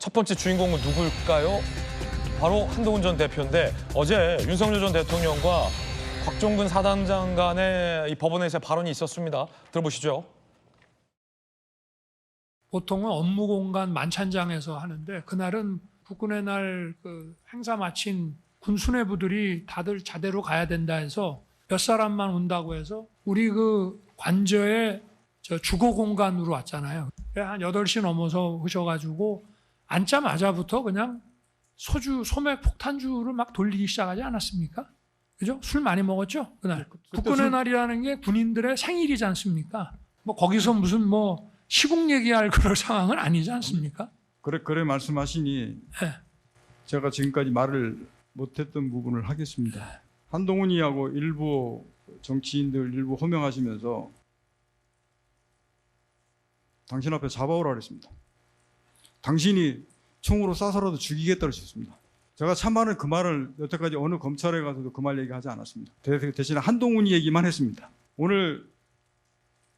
첫 번째 주인공은 누굴까요? 바로 한동훈 전 대표인데 어제 윤석열 전 대통령과 곽종근 사단장 간의 이 법원에서의 발언이 있었습니다. 들어보시죠. 보통은 업무 공간 만찬장에서 하는데 그날은 국군의 날 그 행사 마친 군 수뇌부들이 다들 자대로 가야 된다 해서 몇 사람만 온다고 해서 우리 그 관저의 저 주거 공간으로 왔잖아요. 한 8시 넘어서 오셔가지고 앉자마자부터 그냥 소맥 폭탄주를 막 돌리기 시작하지 않았습니까? 그죠? 술 많이 먹었죠? 그날. 국군의 날이라는 게 군인들의 생일이지 않습니까? 뭐 거기서 무슨 뭐 시국 얘기할 그럴 상황은 아니지 않습니까? 그래 말씀하시니 네. 제가 지금까지 말을 못했던 부분을 하겠습니다. 한동훈이하고 일부 정치인들 일부 호명하시면서 당신 앞에 잡아오라 그랬습니다. 당신이 총으로 쏴서라도 죽이겠다고 하셨습니다. 제가 참말은 그 말을 여태까지 어느 검찰에 가서도 그 말 얘기하지 않았습니다. 대신에 한동훈이 얘기만 했습니다. 오늘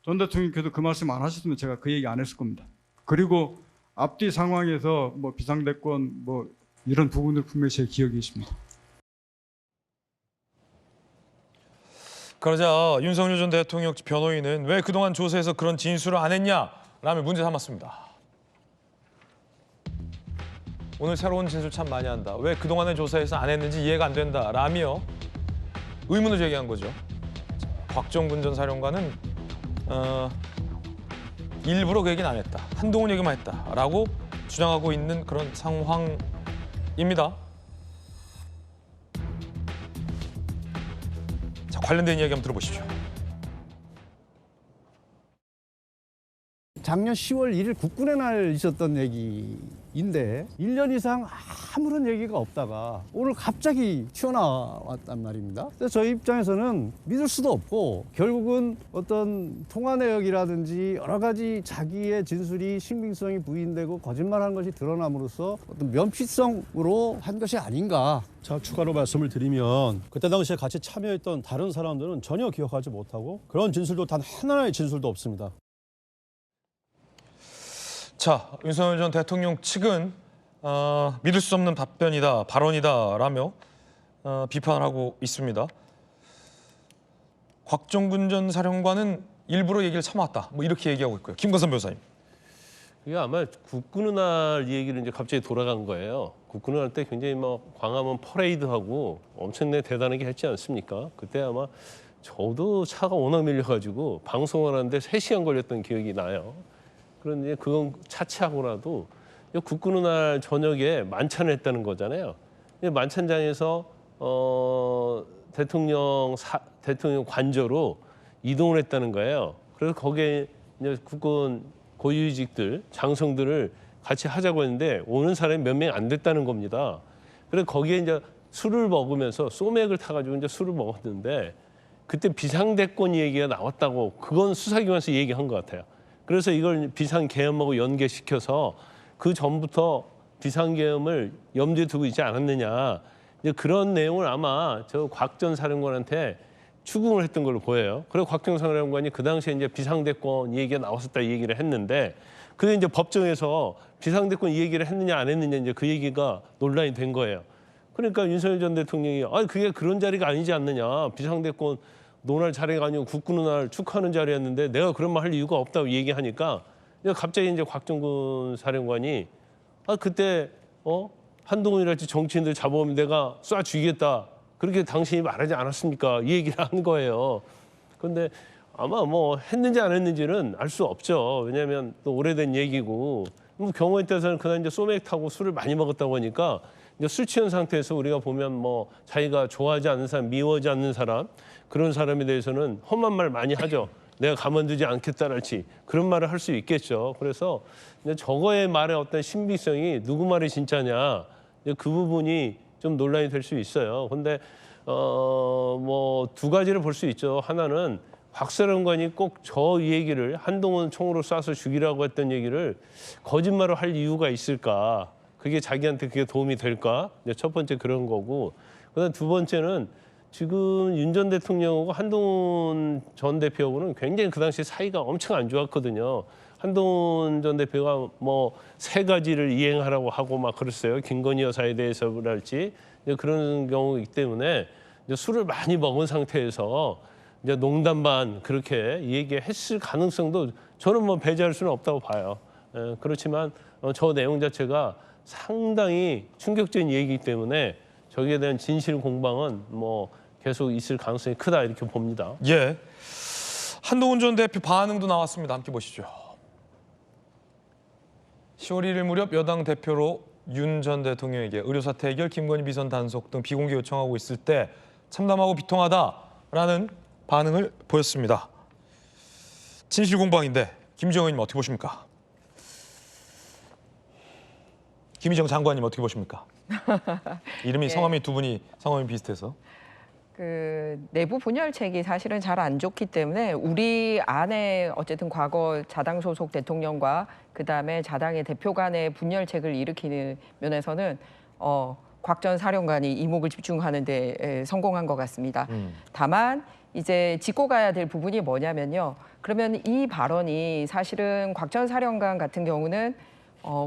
전 대통령께서 그 말씀 안 하셨으면 제가 그 얘기 안 했을 겁니다. 그리고 앞뒤 상황에서 뭐 비상대권 뭐 이런 부분들 분명히 제 기억이 있습니다. 그러자 윤석열 전 대통령 변호인은 왜 그동안 조사에서 그런 진술을 안 했냐라며 문제 삼았습니다. 오늘 새로운 진술 참 많이 한다. 왜 그동안의 조사에서 안 했는지 이해가 안 된다라며 의문을 제기한 거죠. 곽종근 전 사령관은 일부러 그 얘기는 안 했다. 한동훈 얘기만 했다라고 주장하고 있는 그런 상황입니다. 자, 관련된 이야기 한번 들어보시죠. 작년 10월 1일 국군의 날 있었던 얘기인데 1년 이상 아무런 얘기가 없다가 오늘 갑자기 튀어나왔단 말입니다. 그래서 저희 입장에서는 믿을 수도 없고 결국은 어떤 통화 내역이라든지 여러 가지 자기의 진술이 신빙성이 부인되고 거짓말한 것이 드러남으로써 어떤 면피성으로 한 것이 아닌가. 자, 추가로 말씀을 드리면 그때 당시에 같이 참여했던 다른 사람들은 전혀 기억하지 못하고 그런 진술도 단 하나의 진술도 없습니다. 자, 윤석열 전 대통령 측은 믿을 수 없는 답변이다, 발언이다라며 비판을 하고 있습니다. 곽종근 전 사령관은 일부러 얘기를 참아왔다, 뭐 이렇게 얘기하고 있고요. 김건선 변호사님. 이게 아마 국군의 날 얘기를 이제 갑자기 돌아간 거예요. 국군의 날 때 굉장히 막 광화문 퍼레이드하고 엄청나게 대단하게 했지 않습니까? 그때 아마 저도 차가 워낙 밀려가지고 방송을 하는데 3시간 걸렸던 기억이 나요. 그런데 그건 차치하고라도 국군의 날 저녁에 만찬을 했다는 거잖아요. 만찬장에서 대통령 관저로 이동을 했다는 거예요. 그래서 거기에 이제 국군 고위직들, 장성들을 같이 하자고 했는데 오는 사람이 몇 명이 안 됐다는 겁니다. 그래서 거기에 이제 술을 먹으면서 소맥을 타가지고 이제 술을 먹었는데 그때 비상대권 얘기가 나왔다고 그건 수사기관에서 얘기한 것 같아요. 그래서 이걸 비상계엄하고 연계시켜서 그 전부터 비상계엄을 염두에 두고 있지 않았느냐. 이제 그런 내용을 아마 저 곽 전 사령관한테 추궁을 했던 걸로 보여요. 그리고 곽 전 사령관이 그 당시에 이제 비상대권 얘기가 나왔었다 이 얘기를 했는데 그게 이제 법정에서 비상대권 이 얘기를 했느냐 안 했느냐 이제 그 얘기가 논란이 된 거예요. 그러니까 윤석열 전 대통령이 그게 그런 자리가 아니지 않느냐. 비상대권 논할 자리가 아니고 국군의 날 축하하는 자리였는데 내가 그런 말 할 이유가 없다고 얘기하니까 갑자기 이제 곽종근 사령관이 그때 한동훈이랄지 정치인들 잡아오면 내가 쏴 죽이겠다 그렇게 당신이 말하지 않았습니까? 이 얘기를 한 거예요. 그런데 아마 뭐 했는지 안 했는지는 알 수 없죠. 왜냐하면 또 오래된 얘기고 뭐 경우에 따라서는 그날 이제 소맥 타고 술을 많이 먹었다고 하니까 이제 술 취한 상태에서 우리가 보면 뭐 자기가 좋아하지 않는 사람, 미워하지 않는 사람 그런 사람에 대해서는 험한 말 많이 하죠. 내가 가만두지 않겠다랄지 그런 말을 할 수 있겠죠. 그래서 이제 저거의 말의 어떤 신빙성이 누구 말이 진짜냐 이제 그 부분이 좀 논란이 될 수 있어요. 근데 뭐 두 가지를 볼 수 있죠. 하나는 곽 사령관이 꼭 저 얘기를 한동훈 총으로 쏴서 죽이라고 했던 얘기를 거짓말을 할 이유가 있을까? 그게 자기한테 그게 도움이 될까? 이제 첫 번째 그런 거고. 그다음 두 번째는 지금 윤 전 대통령하고 한동훈 전 대표하고는 굉장히 그 당시 사이가 엄청 안 좋았거든요. 한동훈 전 대표가 뭐 3가지를 이행하라고 하고 막 그랬어요. 김건희 여사에 대해서랄지 그런 경우이기 때문에 이제 술을 많이 먹은 상태에서 이제 농담 반 그렇게 얘기했을 가능성도 저는 뭐 배제할 수는 없다고 봐요. 그렇지만 저 내용 자체가 상당히 충격적인 얘기이기 때문에 저기에 대한 진실 공방은 뭐 계속 있을 가능성이 크다 이렇게 봅니다. 예. 한동훈 전 대표 반응도 나왔습니다. 함께 보시죠. 10월 1일 무렵 여당 대표로 윤 전 대통령에게 의료사태 해결, 김건희 비선 단속 등 비공개 요청하고 있을 때 참담하고 비통하다라는 반응을 보였습니다. 진실 공방인데 김지영 의원님 어떻게 보십니까? 김희정 장관님 어떻게 보십니까? 이름이 성함이 두 분이 성함이 비슷해서. 그 내부 분열책이 사실은 잘 안 좋기 때문에 우리 안에 어쨌든 과거 자당 소속 대통령과 그다음에 자당의 대표 간의 분열책을 일으키는 면에서는 곽 전 사령관이 이목을 집중하는 데 성공한 것 같습니다. 다만 이제 짚고 가야 될 부분이 뭐냐면요. 그러면 이 발언이 사실은 곽 전 사령관 같은 경우는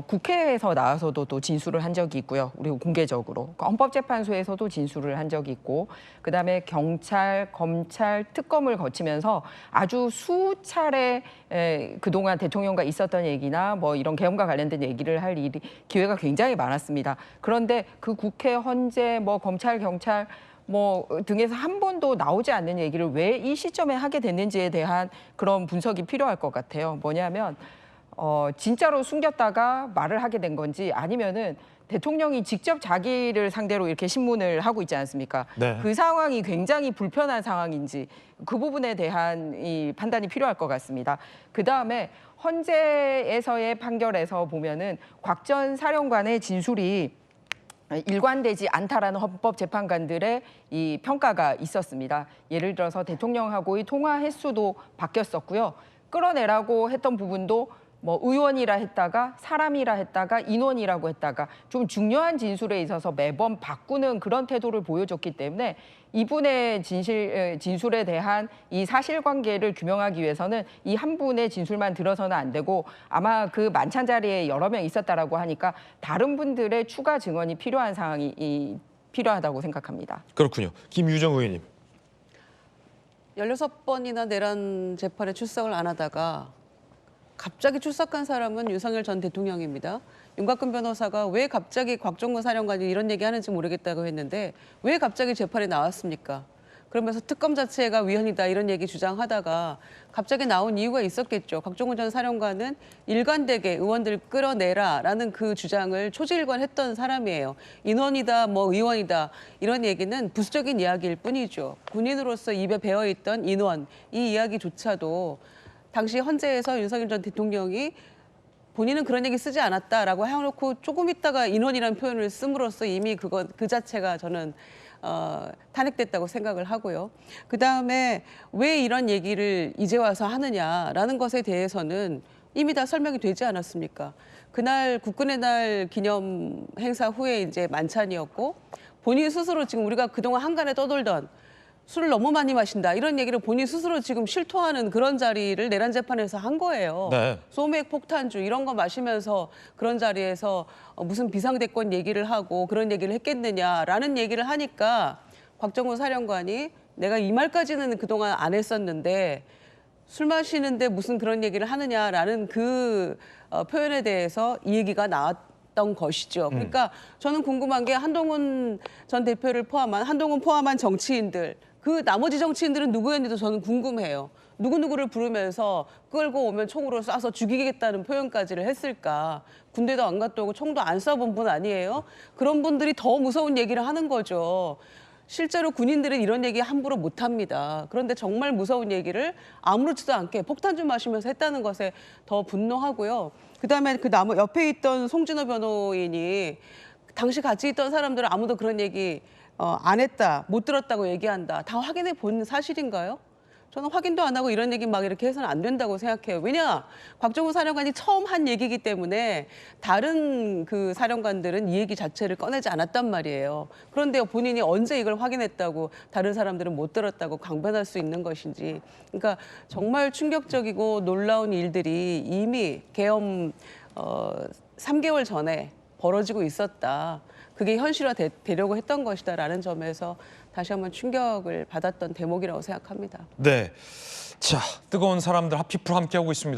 국회에서 나와서도 또 진술을 한 적이 있고요. 그리고 공개적으로 헌법재판소에서도 진술을 한 적이 있고, 그다음에 경찰, 검찰, 특검을 거치면서 아주 수차례 그동안 대통령과 있었던 얘기나 뭐 이런 계엄과 관련된 얘기를 할 기회가 굉장히 많았습니다. 그런데 그 국회, 헌재, 뭐 검찰, 경찰 뭐 등에서 한 번도 나오지 않는 얘기를 왜 이 시점에 하게 됐는지에 대한 그런 분석이 필요할 것 같아요. 뭐냐면 진짜로 숨겼다가 말을 하게 된 건지 아니면은 대통령이 직접 자기를 상대로 이렇게 신문을 하고 있지 않습니까? 네. 그 상황이 굉장히 불편한 상황인지 그 부분에 대한 이 판단이 필요할 것 같습니다. 그다음에 헌재에서의 판결에서 보면은 곽 전 사령관의 진술이 일관되지 않다라는 헌법재판관들의 이 평가가 있었습니다. 예를 들어서 대통령하고의 통화 횟수도 바뀌었었고요. 끌어내라고 했던 부분도 뭐 의원이라 했다가 사람이라 했다가 인원이라고 했다가 좀 중요한 진술에 있어서 매번 바꾸는 그런 태도를 보여줬기 때문에 이분의 진술에 대한 이 사실관계를 규명하기 위해서는 이 한 분의 진술만 들어서는 안 되고 아마 그 만찬 자리에 여러 명 있었다라고 하니까 다른 분들의 추가 증언이 필요한 상황이 필요하다고 생각합니다. 그렇군요. 김유정 의원님. 16번이나 내란 재판에 출석을 안 하다가 갑자기 출석한 사람은 윤석열 전 대통령입니다. 윤곽근 변호사가 왜 갑자기 곽종근 사령관이 이런 얘기하는지 모르겠다고 했는데 왜 갑자기 재판에 나왔습니까? 그러면서 특검 자체가 위헌이다 이런 얘기 주장하다가 갑자기 나온 이유가 있었겠죠. 곽종근 전 사령관은 일관되게 의원들 끌어내라라는 그 주장을 초지일관했던 사람이에요. 인원이다 뭐 의원이다 이런 얘기는 부수적인 이야기일 뿐이죠. 군인으로서 입에 배어있던 인원 이 이야기조차도 당시 헌재에서 윤석열 전 대통령이 본인은 그런 얘기 쓰지 않았다라고 해놓고 조금 있다가 인원이라는 표현을 씀으로써 이미 그 자체가 저는 탄핵됐다고 생각을 하고요. 그다음에 왜 이런 얘기를 이제 와서 하느냐라는 것에 대해서는 이미 다 설명이 되지 않았습니까? 그날 국군의 날 기념 행사 후에 이제 만찬이었고 본인 스스로 지금 우리가 그동안 한간에 떠돌던 술을 너무 많이 마신다 이런 얘기를 본인 스스로 지금 실토하는 그런 자리를 내란 재판에서 한 거예요. 네. 소맥 폭탄주 이런 거 마시면서 그런 자리에서 무슨 비상대권 얘기를 하고 그런 얘기를 했겠느냐라는 얘기를 하니까 곽정훈 사령관이 내가 이 말까지는 그동안 안 했었는데 술 마시는데 무슨 그런 얘기를 하느냐라는 그 표현에 대해서 이 얘기가 나왔던 것이죠. 그러니까 저는 궁금한 게 한동훈 전 대표를 포함한 한동훈 포함한 정치인들 그 나머지 정치인들은 누구였는지도 저는 궁금해요. 누구누구를 부르면서 끌고 오면 총으로 쏴서 죽이겠다는 표현까지를 했을까. 군대도 안 갔다 오고 총도 안 쏴본 분 아니에요? 그런 분들이 더 무서운 얘기를 하는 거죠. 실제로 군인들은 이런 얘기 함부로 못합니다. 그런데 정말 무서운 얘기를 아무렇지도 않게 폭탄 좀 마시면서 했다는 것에 더 분노하고요. 그다음에 그 옆에 있던 송진호 변호인이 당시 같이 있던 사람들은 아무도 그런 얘기 안 했다, 못 들었다고 얘기한다. 다 확인해 본 사실인가요? 저는 확인도 안 하고 이런 얘기 막 이렇게 해서는 안 된다고 생각해요. 왜냐? 곽종훈 사령관이 처음 한 얘기이기 때문에 다른 그 사령관들은 이 얘기 자체를 꺼내지 않았단 말이에요. 그런데 본인이 언제 이걸 확인했다고 다른 사람들은 못 들었다고 강변할 수 있는 것인지. 그러니까 정말 충격적이고 놀라운 일들이 이미 계엄 3개월 전에 벌어지고 있었다. 그게 현실화되려고 했던 것이다라는 점에서 다시 한번 충격을 받았던 대목이라고 생각합니다. 네. 자, 뜨거운 사람들 핫피플 함께하고 있습니다.